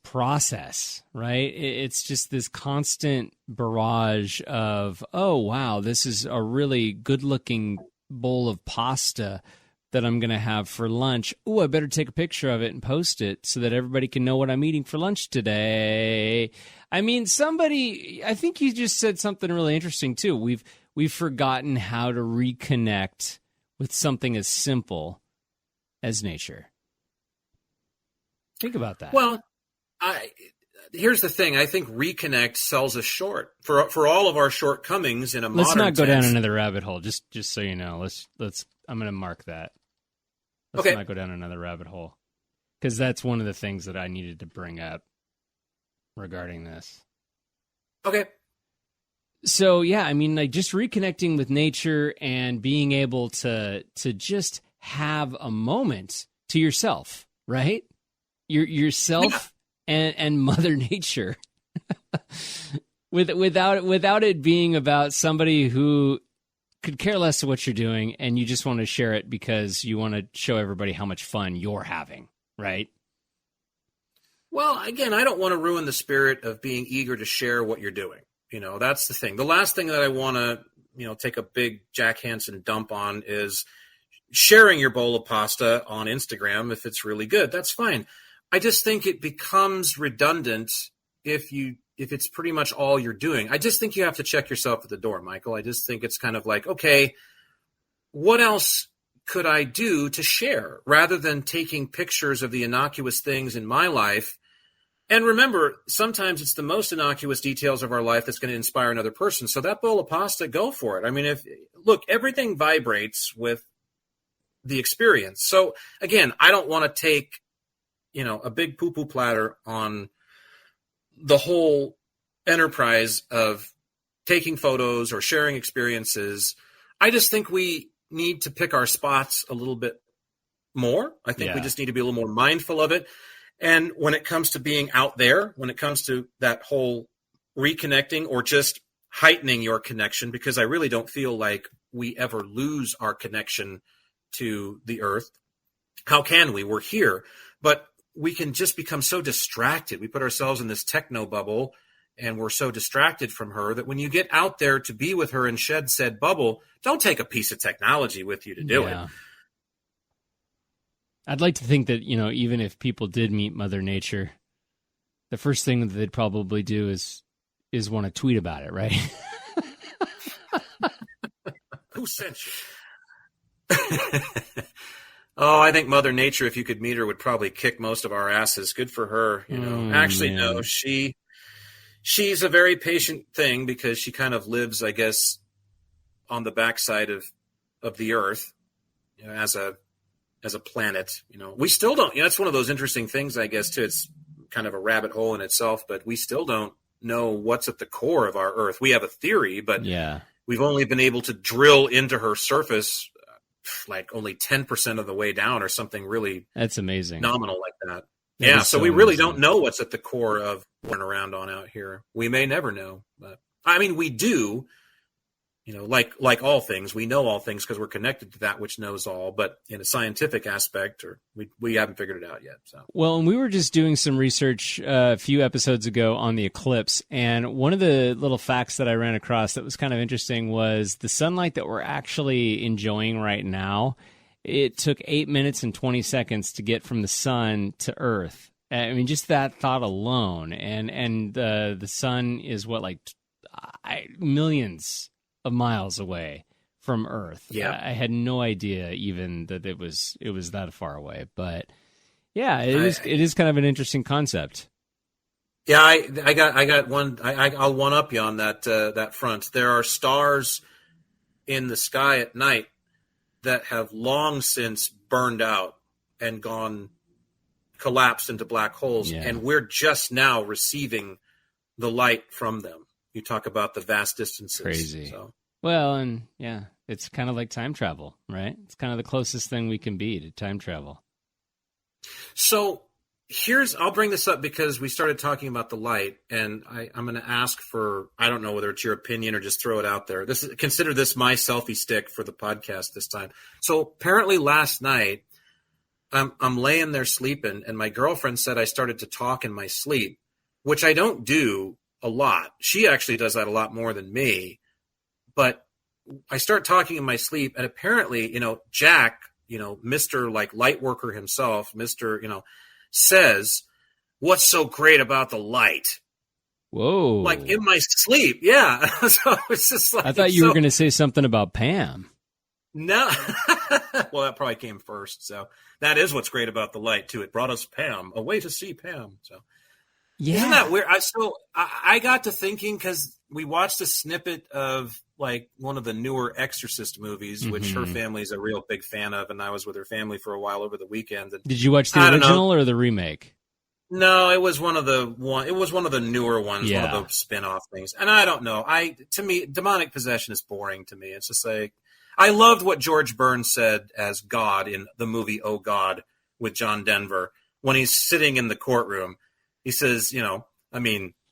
process, right? It's just this constant barrage of, oh, wow, this is a really good-looking bowl of pasta that I'm going to have for lunch. Oh, I better take a picture of it and post it so that everybody can know what I'm eating for lunch today. I mean, I think you just said something really interesting too. We've forgotten how to reconnect with something as simple as nature. Think about that. Well, here's the thing. I think reconnect sells us short for all of our shortcomings in a modern Let's not go down tense. another rabbit hole. Just so you know, let's. I'm going to mark that. Let's not go down another rabbit hole, because that's one of the things that I needed to bring up regarding this. Okay. So yeah, I mean, like just reconnecting with nature and being able to just have a moment to yourself, right? Yourself and Mother Nature, without it being about somebody who could care less of what you're doing, and you just want to share it because you want to show everybody how much fun you're having, right? Well, again, I don't want to ruin the spirit of being eager to share what you're doing. That's the thing. The last thing that I want to, take a big Jack Hansen dump on is sharing your bowl of pasta on Instagram if it's really good. That's fine. I just think it becomes redundant if it's pretty much all you're doing. I just think you have to check yourself at the door, Michael. I just think it's kind of like, okay, what else could I do to share rather than taking pictures of the innocuous things in my life? And remember, sometimes it's the most innocuous details of our life that's going to inspire another person. So that bowl of pasta, go for it. I mean, everything vibrates with the experience. So again, I don't want to take, a big poo-poo platter on the whole enterprise of taking photos or sharing experiences. I just think we need to pick our spots a little bit more. I think we just need to be a little more mindful of it. And when it comes to being out there, when it comes to that whole reconnecting or just heightening your connection, because I really don't feel like we ever lose our connection to the earth. How can we? We're here. But we can just become so distracted. We put ourselves in this techno bubble, and we're so distracted from her that when you get out there to be with her and shed said bubble, don't take a piece of technology with you to do it. I'd like to think that, even if people did meet Mother Nature, the first thing that they'd probably do is want to tweet about it, right? Who sent you? Oh, I think Mother Nature, if you could meet her, would probably kick most of our asses. Good for her. Actually, man. No, she's a very patient thing because she kind of lives, I guess, on the backside of the earth, as a planet. We still don't. That's one of those interesting things, I guess, too. It's kind of a rabbit hole in itself, but we still don't know what's at the core of our earth. We have a theory, but we've only been able to drill into her surface like only 10% of the way down or something really that's amazing, nominal like that. So we really don't know what's at the core of running around on out here. We may never know, but I mean, we do, like all things, we know all things because we're connected to that which knows all, but in a scientific aspect, we haven't figured it out yet. So. Well, and we were just doing some research a few episodes ago on the eclipse, and one of the little facts that I ran across that was kind of interesting was the sunlight that we're actually enjoying right now. It took 8 minutes and 20 seconds to get from the sun to Earth. I mean, just that thought alone, and the sun is what, like millions of miles away from Earth. Yeah. I had no idea even that it was that far away. But yeah, it is kind of an interesting concept. Yeah, I got one. I'll one up you on that front. There are stars in the sky at night that have long since burned out and collapsed into black holes, and we're just now receiving the light from them. You talk about the vast distances. Crazy. So. Well, and yeah, it's kind of like time travel, right? It's kind of the closest thing we can be to time travel. So I'll bring this up because we started talking about the light, and I'm going to ask for, I don't know whether it's your opinion or just throw it out there. Consider this my selfie stick for the podcast this time. So apparently last night, I'm laying there sleeping, and my girlfriend said I started to talk in my sleep, which I don't do a lot. She actually does that a lot more than me. But I start talking in my sleep, and apparently, Jack, Mr. like light worker himself, Mr. Says, "What's so great about the light?" Whoa! Like in my sleep, yeah. So it's just like, I thought you were going to say something about Pam. No, well, that probably came first. So that is what's great about the light too. It brought us Pam, a way to see Pam. So yeah, isn't that weird? I got to thinking because we watched a snippet of like one of the newer Exorcist movies, which her family's a real big fan of, and I was with her family for a while over the weekend. And did you watch the original or the remake? No, it was one of the newer ones, one of the spin-off things. And I don't know. To me, demonic possession is boring to me. It's just like, I loved what George Burns said as God in the movie Oh God with John Denver when he's sitting in the courtroom. He says,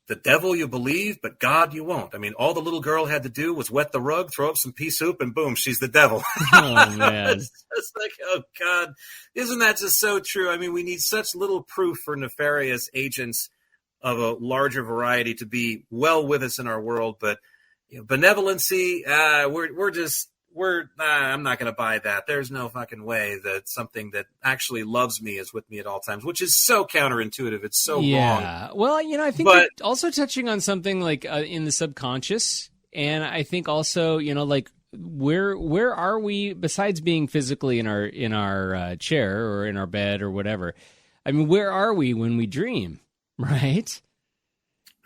the devil you believe, but God you won't. I mean, all the little girl had to do was wet the rug, throw up some pea soup, and boom, she's the devil. Oh, man. It's like, oh, God. Isn't that just so true? I mean, we need such little proof for nefarious agents of a larger variety to be well with us in our world. But benevolency, I'm not going to buy that. There's no fucking way that something that actually loves me is with me at all times, which is so counterintuitive. It's so wrong. Well, I think you're also touching on something like in the subconscious. And I think also, like where are we besides being physically in our chair or in our bed or whatever? I mean, where are we when we dream, right?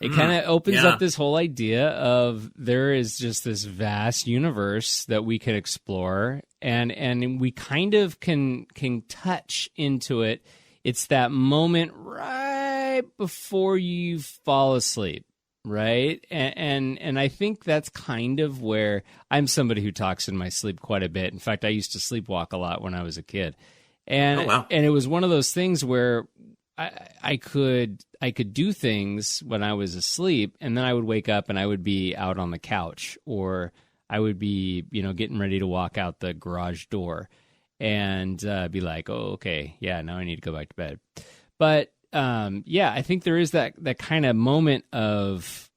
It kind of opens up this whole idea of there is just this vast universe that we could explore, and we kind of can touch into it. It's that moment right before you fall asleep, right? And I think that's kind of where I'm somebody who talks in my sleep quite a bit. In fact, I used to sleepwalk a lot when I was a kid, and and it was one of those things where I could do things when I was asleep, and then I would wake up and I would be out on the couch, or I would be, getting ready to walk out the garage door and be like, oh, okay, yeah, now I need to go back to bed. But I think there is that kind of moment of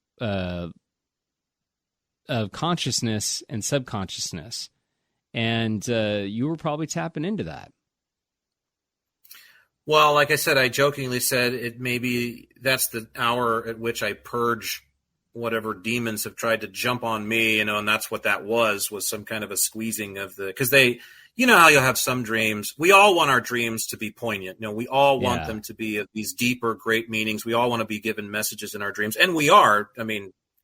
consciousness and subconsciousness, and you were probably tapping into that. Well, like I said, I jokingly said maybe that's the hour at which I purge whatever demons have tried to jump on me, and that's what that was some kind of a squeezing of because they, how you'll have some dreams. We all want our dreams to be poignant. We all want them to be of these deeper, great meanings. We all want to be given messages in our dreams, and we are,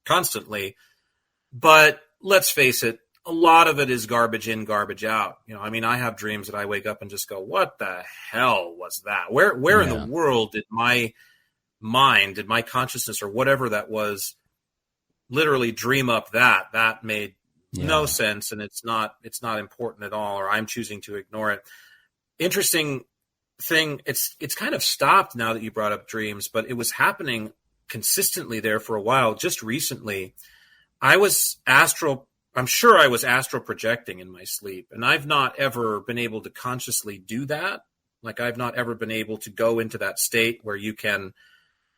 constantly. But let's face it, a lot of it is garbage in, garbage out. I have dreams that I wake up and just go, what the hell was that? Where in the world did my mind, did my consciousness or whatever that was literally dream up that? That made no sense, and it's not important at all, or I'm choosing to ignore it. Interesting thing, it's kind of stopped now that you brought up dreams, but it was happening consistently there for a while. Just recently, I'm sure I was astral projecting in my sleep, and I've not ever been able to consciously do that. Like, I've not ever been able to go into that state where you can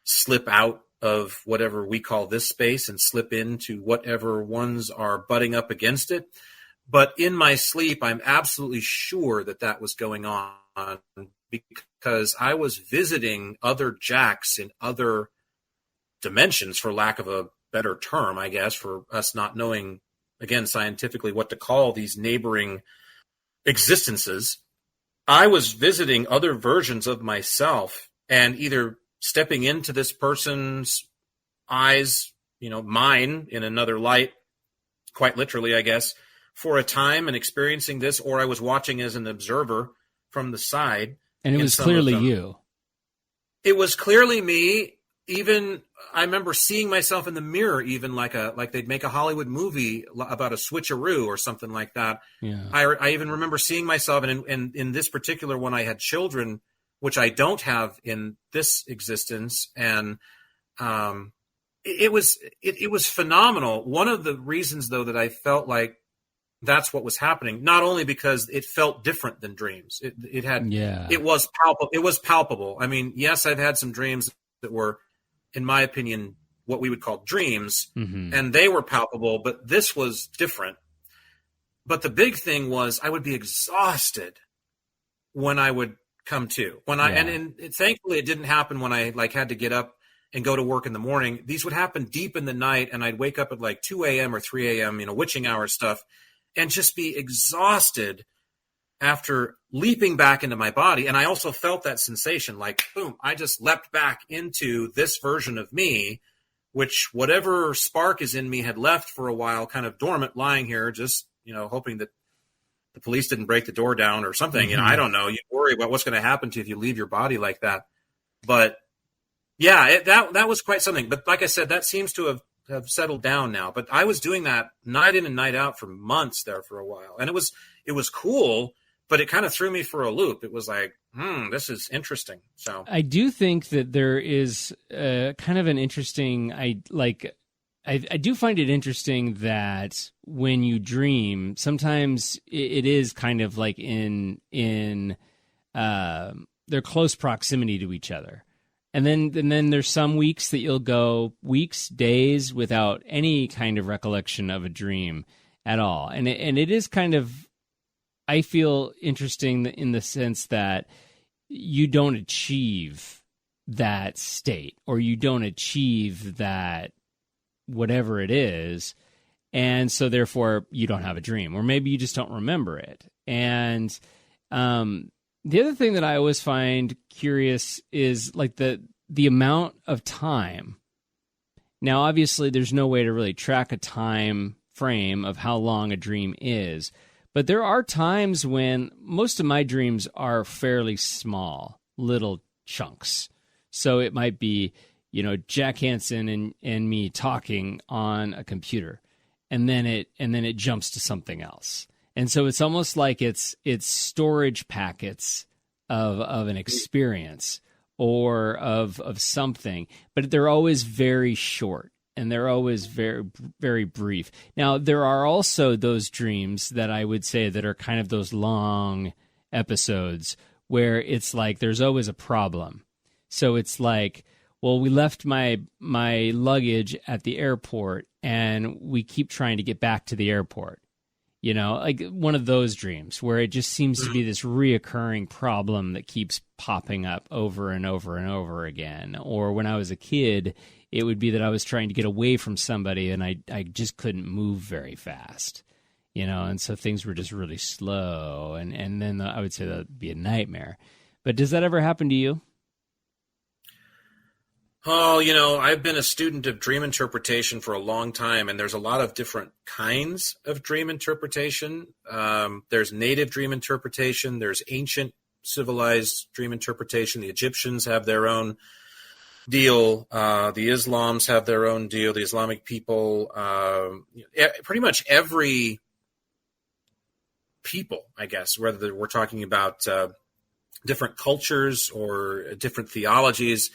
slip out of whatever we call this space and slip into whatever ones are butting up against it. But in my sleep, I'm absolutely sure that was going on because I was visiting other Jacks in other dimensions, for lack of a better term, I guess, for us not knowing again, scientifically, what to call these neighboring existences, I was visiting other versions of myself and either stepping into this person's eyes, mine in another light, quite literally, I guess, for a time and experiencing this, or I was watching as an observer from the side. And it was clearly you. It was clearly me. Even I remember seeing myself in the mirror, even like they'd make a Hollywood movie about a switcheroo or something like that. Yeah. I even remember seeing myself, and in this particular one, I had children, which I don't have in this existence, and it was phenomenal. One of the reasons, though, that I felt like that's what was happening, not only because it felt different than dreams, it was palpable. It was palpable. I mean, yes, I've had some dreams that were, in my opinion, what we would call dreams, and they were palpable, but this was different. But the big thing was I would be exhausted when I would come to. And thankfully it didn't happen when I had to get up and go to work in the morning. These would happen deep in the night, and I'd wake up at 2 a.m. or 3 a.m., witching hour stuff, and just be exhausted after leaping back into my body. And I also felt that sensation, boom, I just leapt back into this version of me, which whatever spark is in me had left for a while, kind of dormant, lying here, just, hoping that the police didn't break the door down or something. I don't know. You worry about what's going to happen to you if you leave your body like that. But yeah, that was quite something. But like I said, that seems to have settled down now. But I was doing that night in and night out for months there for a while. And it was cool, but it kind of threw me for a loop. It was like, this is interesting. So I do think that there is kind of an interesting, I do find it interesting that when you dream, sometimes it is kind of like in their close proximity to each other. And then there's some weeks that you'll go days without any kind of recollection of a dream at all. And it is kind of, I feel, interesting in the sense that you don't achieve that state, or you don't achieve that whatever it is, and so therefore you don't have a dream, or maybe you just don't remember it. And the other thing that I always find curious is the amount of time. Now, obviously, there's no way to really track a time frame of how long a dream is, but there are times when most of my dreams are fairly small, little chunks. So it might be, Jack Hansen and me talking on a computer, and then it jumps to something else. And so it's almost like it's storage packets of an experience or of something, but they're always very short and they're always very, very brief. Now, there are also those dreams that I would say that are kind of those long episodes where it's like there's always a problem. So it's like, well, we left my luggage at the airport and we keep trying to get back to the airport. Like one of those dreams where it just seems to be this reoccurring problem that keeps popping up over and over and over again. Or when I was a kid, it would be that I was trying to get away from somebody and I just couldn't move very fast, and so things were just really slow. And then I would say that would be a nightmare. But does that ever happen to you? Oh, I've been a student of dream interpretation for a long time, and there's a lot of different kinds of dream interpretation. There's native dream interpretation. There's ancient civilized dream interpretation. The Egyptians have their own deal. The Islams have their own deal. The Islamic people, pretty much every people, I guess, whether we're talking about different cultures or different theologies,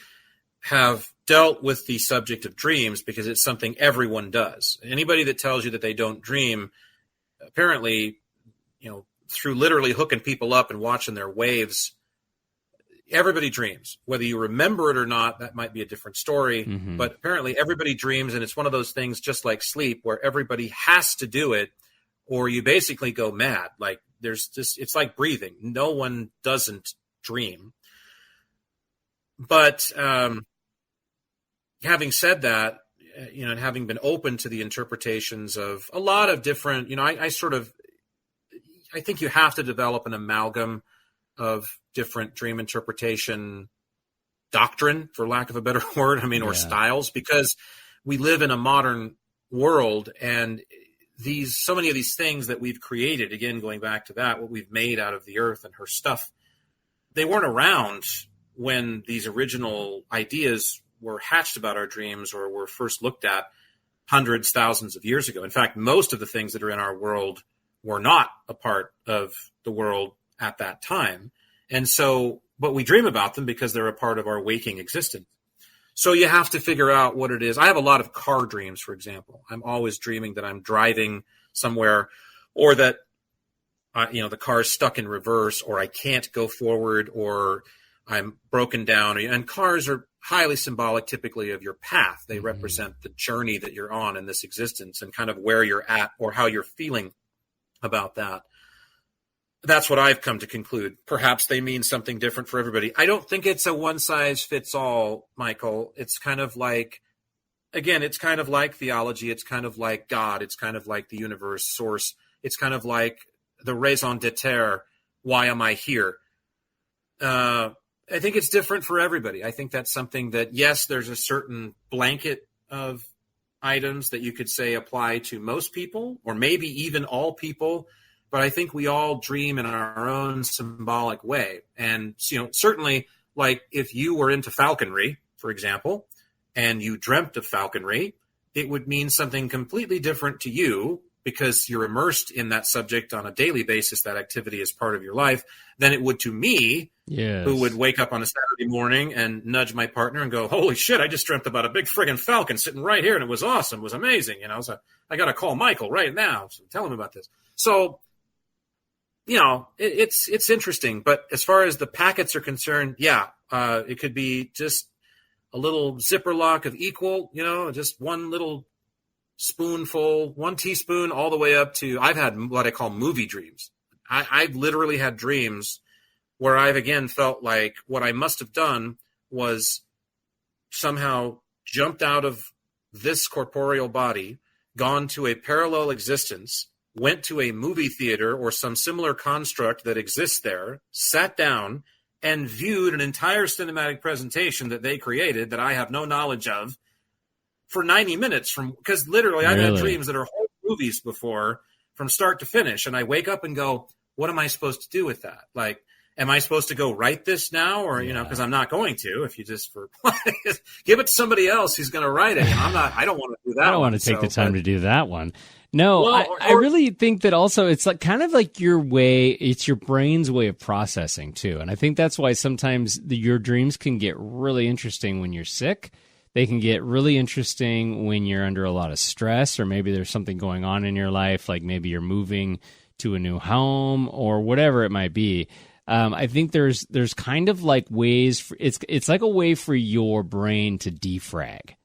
have dealt with the subject of dreams because it's something everyone does. Anybody that tells you that they don't dream, apparently, through literally hooking people up and watching their waves, everybody dreams. Whether you remember it or not, that might be a different story. Mm-hmm. But apparently everybody dreams, and it's one of those things just like sleep where everybody has to do it or you basically go mad. Like it's like breathing. No one doesn't dream. But having said that, and having been open to the interpretations of a lot of different, I think you have to develop an amalgam of different dream interpretation doctrine, for lack of a better word, or styles, because we live in a modern world, and so many of these things that we've created, again, going back to that, what we've made out of the earth and her stuff, they weren't around when these original ideas were hatched about our dreams or were first looked at hundreds, thousands of years ago. In fact, most of the things that are in our world were not a part of the world at that time. And so, but we dream about them because they're a part of our waking existence. So you have to figure out what it is. I have a lot of car dreams, for example. I'm always dreaming that I'm driving somewhere, or that the car's stuck in reverse, or I can't go forward, or I'm broken down. And cars are highly symbolic, typically, of your path. They represent the journey that you're on in this existence and kind of where you're at or how you're feeling about that. That's what I've come to conclude. Perhaps they mean something different for everybody. I don't think it's a one-size-fits-all, Michael. It's kind of like, again, it's kind of like theology. It's kind of like God. It's kind of like the universe, source. It's kind of like the raison d'etre. Why am I here? I think it's different for everybody. I think that's something that, yes, there's a certain blanket of items that you could say apply to most people, or maybe even all people. But I think we all dream in our own symbolic way. And, certainly, like if you were into falconry, for example, and you dreamt of falconry, it would mean something completely different to you because you're immersed in that subject on a daily basis. That activity is part of your life, than it would to me, who would wake up on a Saturday morning and nudge my partner and go, holy shit, I just dreamt about a big friggin' falcon sitting right here, and it was awesome. It was amazing. So I got to call Michael right now. So tell him about this. So, it's interesting. But as far as the packets are concerned, it could be just a little zipper lock of equal, just one little spoonful, 1 teaspoon, all the way up to, I've had what I call movie dreams. I've literally had dreams where I've, again, felt like what I must have done was somehow jumped out of this corporeal body, gone to a parallel existence, went to a movie theater or some similar construct that exists there, sat down, and viewed an entire cinematic presentation that they created that I have no knowledge of for 90 minutes. Because literally I've had dreams that are whole movies before, from start to finish. And I wake up and go, what am I supposed to do with that? Like, am I supposed to go write this now? Or, because I'm not going to, if you just give it to somebody else who's going to write it. And I don't want to do that. I don't want to take the time to do that one. No, I really think that also it's like kind of like it's your brain's way of processing too. And I think that's why sometimes your dreams can get really interesting when you're sick. They can get really interesting when you're under a lot of stress, or maybe there's something going on in your life, like maybe you're moving to a new home or whatever it might be. I think there's kind of like ways it's like a way for your brain to defrag.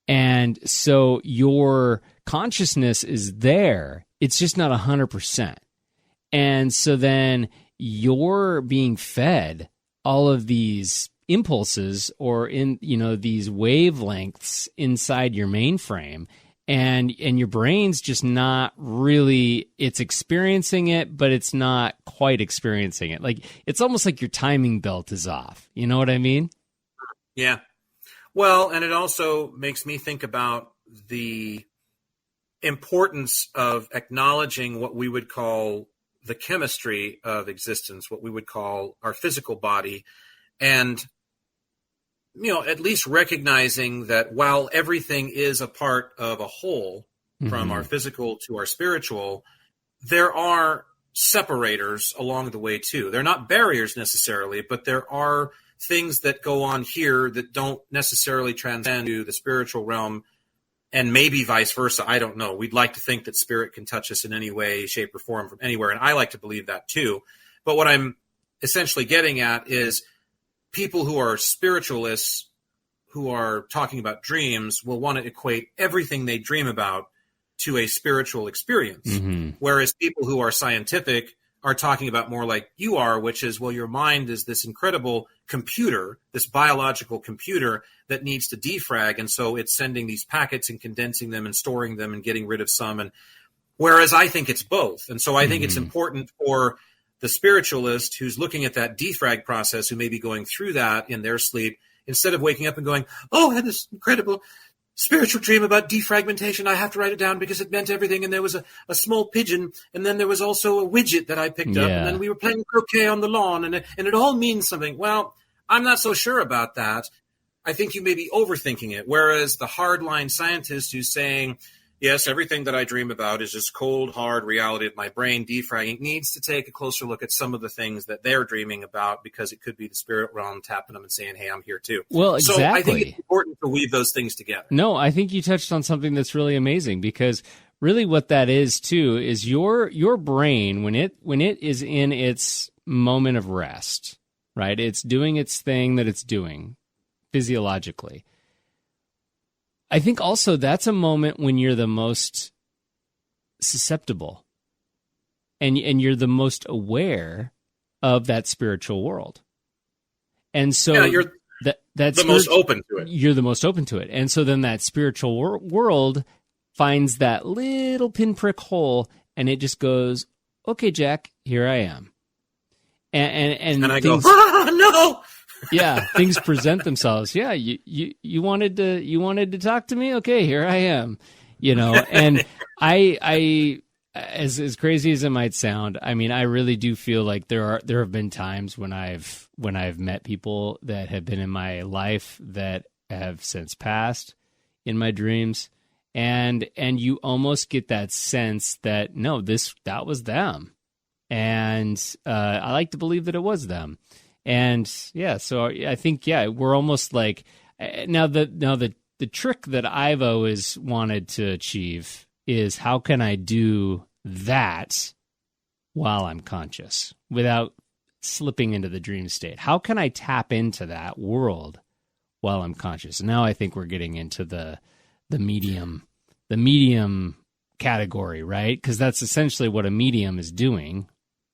And so your consciousness is there. It's just not 100%. And so then you're being fed all of these impulses or these wavelengths inside your mainframe. And your brain's just not really, it's experiencing it, but it's not quite experiencing it. Like, it's almost like your timing belt is off. You know what I mean? Yeah. Well, and it also makes me think about the importance of acknowledging what we would call the chemistry of existence, what we would call our physical body, and at least recognizing that while everything is a part of a whole, from our physical to our spiritual, there are separators along the way too. They're not barriers necessarily, but there are things that go on here that don't necessarily transcend to the spiritual realm, and maybe vice versa. I don't know. We'd like to think that spirit can touch us in any way, shape, or form from anywhere, and I like to believe that too. But what I'm essentially getting at is people who are spiritualists, who are talking about dreams, will want to equate everything they dream about to a spiritual experience. Whereas people who are scientific are talking about more like you are, which is, well, your mind is this incredible computer, this biological computer that needs to defrag. And so it's sending these packets and condensing them and storing them and getting rid of some. And whereas I think it's both. And so I think it's important for the spiritualist who's looking at that defrag process, who may be going through that in their sleep, instead of waking up and going, oh, I had this incredible spiritual dream about defragmentation. I have to write it down because it meant everything. And there was a small pigeon, and then there was also a widget that I picked up, and then we were playing croquet on the lawn, and it all means something. Well, I'm not so sure about that. I think you may be overthinking it. Whereas the hardline scientist who's saying, yes, everything that I dream about is just cold, hard reality of my brain defragging, needs to take a closer look at some of the things that they're dreaming about, because it could be the spirit realm tapping them and saying, hey, I'm here too. Well, exactly. So I think it's important to weave those things together. No, I think you touched on something that's really amazing, because really what that is too is your brain, when it is in its moment of rest, right? It's doing its thing that it's doing physiologically. I think also that's a moment when you're the most susceptible and you're the most aware of that spiritual world. And so you're the most open to it. You're the most open to it. And so then that spiritual world finds that little pinprick hole, and it just goes, okay, Jack, here I am. And I go, no. Yeah, things present themselves. Yeah, you wanted to talk to me? Okay, here I am. And I as crazy as it might sound, I mean, I really do feel like there have been times when I've met people that have been in my life that have since passed in my dreams, and you almost get that sense that no, that was them, and I like to believe that it was them. And yeah, so I think, we're almost like now the trick that I've always wanted to achieve is, how can I do that while I'm conscious without slipping into the dream state? How can I tap into that world while I'm conscious? And now I think we're getting into the medium category, right? Because that's essentially what a medium is doing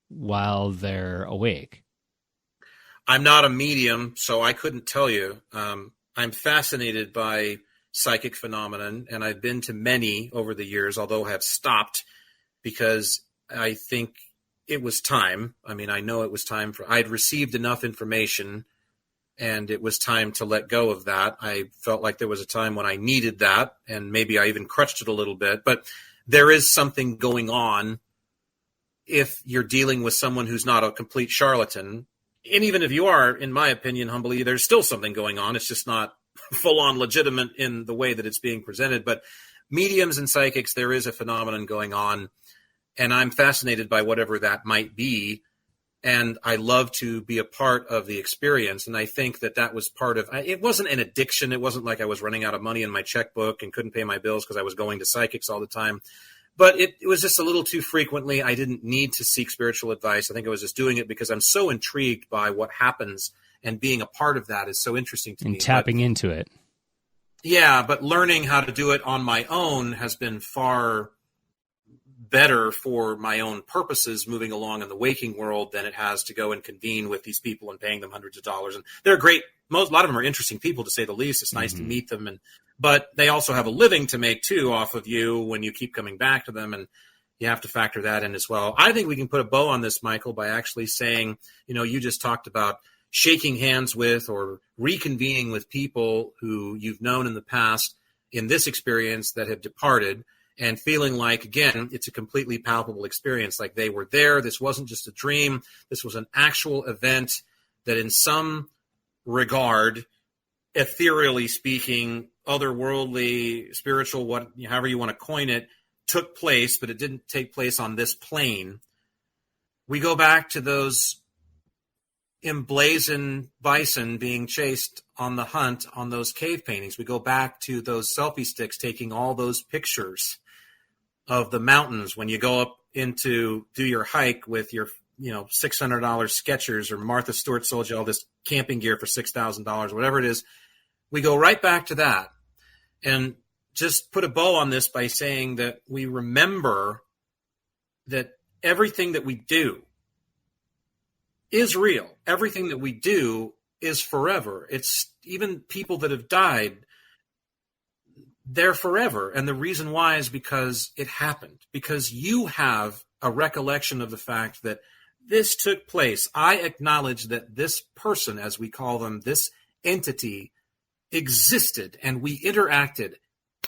while they're awake. I'm not a medium, so I couldn't tell you. I'm fascinated by psychic phenomenon, and I've been to many over the years, although I have stopped because I think it was time. I mean, I know it was time I'd received enough information, and it was time to let go of that. I felt like there was a time when I needed that, and maybe I even crutched it a little bit. But there is something going on if you're dealing with someone who's not a complete charlatan. And even if you are, in my opinion, humbly, there's still something going on. It's just not full-on legitimate in the way that it's being presented. But mediums and psychics, there is a phenomenon going on, and I'm fascinated by whatever that might be. And I love to be a part of the experience. And I think that was part of it. Wasn't an addiction. It wasn't like I was running out of money in my checkbook and couldn't pay my bills because I was going to psychics all the time. But it was just a little too frequently. I didn't need to seek spiritual advice. I think I was just doing it because I'm so intrigued by what happens, and being a part of that is so interesting to me. And tapping into it. Yeah, but learning how to do it on my own has been far better for my own purposes moving along in the waking world than it has to go and convene with these people and paying them hundreds of dollars. And they're great. A lot of them are interesting people, to say the least. It's nice to meet them. But they also have a living to make, too, off of you when you keep coming back to them. And you have to factor that in as well. I think we can put a bow on this, Michael, by actually saying, you just talked about shaking hands with or reconvening with people who you've known in the past in this experience that have departed, and feeling like, again, it's a completely palpable experience. Like they were there. This wasn't just a dream. This was an actual event that in some regard, ethereally speaking, otherworldly, spiritual, however you want to coin it, took place, but it didn't take place on this plane. We go back to those emblazoned bison being chased on the hunt on those cave paintings. We go back to those selfie sticks taking all those pictures of the mountains when you go up do your hike with your $600 Skechers, or Martha Stewart sold you all this camping gear for $6,000, whatever it is. We go right back to that, and just put a bow on this by saying that we remember that everything that we do is real. Everything that we do is forever. It's even people that have died, they're forever. And the reason why is because it happened, because you have a recollection of the fact that this took place. I acknowledge that this person, as we call them, this entity existed and we interacted.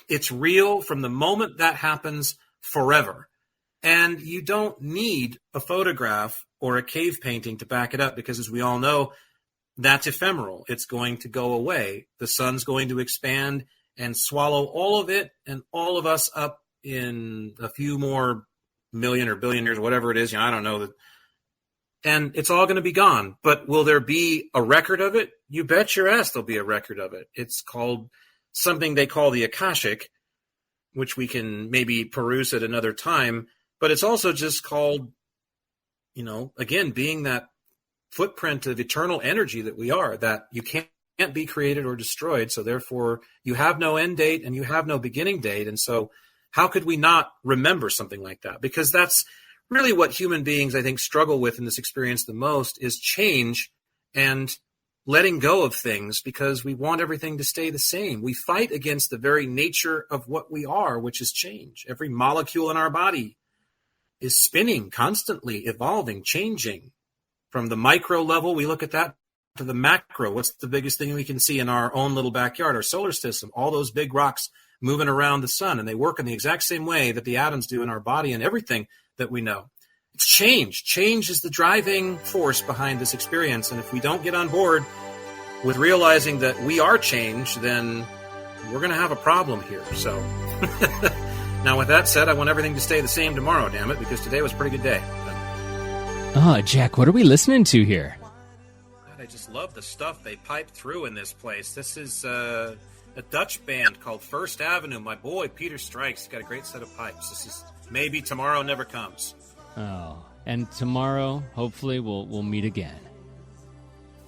It's real from the moment that happens forever. And you don't need a photograph or a cave painting to back it up, because as we all know, that's ephemeral. It's going to go away. The sun's going to expand and swallow all of it and all of us up in a few more million or billion years, whatever it is. I don't know. And it's all going to be gone. But will there be a record of it? You bet your ass there'll be a record of it. It's called something they call the Akashic, which we can maybe peruse at another time. But it's also just called, again, being that footprint of eternal energy that we are, that you can't be created or destroyed. So therefore, you have no end date and you have no beginning date. And so how could we not remember something like that? Because that's really what human beings, I think, struggle with in this experience the most, is change and letting go of things, because we want everything to stay the same. We fight against the very nature of what we are, which is change. Every molecule in our body is spinning, constantly evolving, changing. From the micro level, we look at that, to the macro. What's the biggest thing we can see in our own little backyard, our solar system? All those big rocks moving around the sun, and they work in the exact same way that the atoms do in our body and everything that we know. It's change. Change is the driving force behind this experience. And if we don't get on board with realizing that we are change, then we're going to have a problem here. So now with that said, I want everything to stay the same tomorrow, damn it, because today was a pretty good day. Oh, Jack, what are we listening to here? God, I just love the stuff they pipe through in this place. This is a Dutch band called First Avenue. My boy, Peter Strikes, got a great set of pipes. This is Maybe Tomorrow Never Comes. Oh, and tomorrow, hopefully, we'll meet again.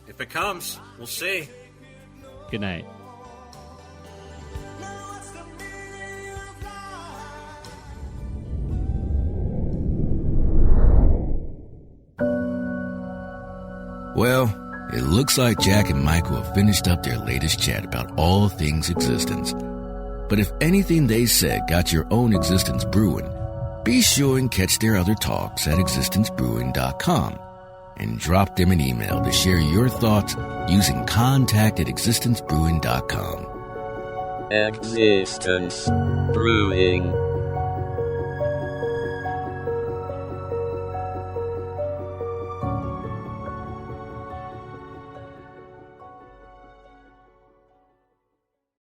If it comes, we'll see. Good night. Well, it looks like Jack and Michael have finished up their latest chat about all things existence. But if anything they said got your own existence brewing, be sure and catch their other talks at existencebrewing.com and drop them an email to share your thoughts using contact@existencebrewing.com. Existence Brewing.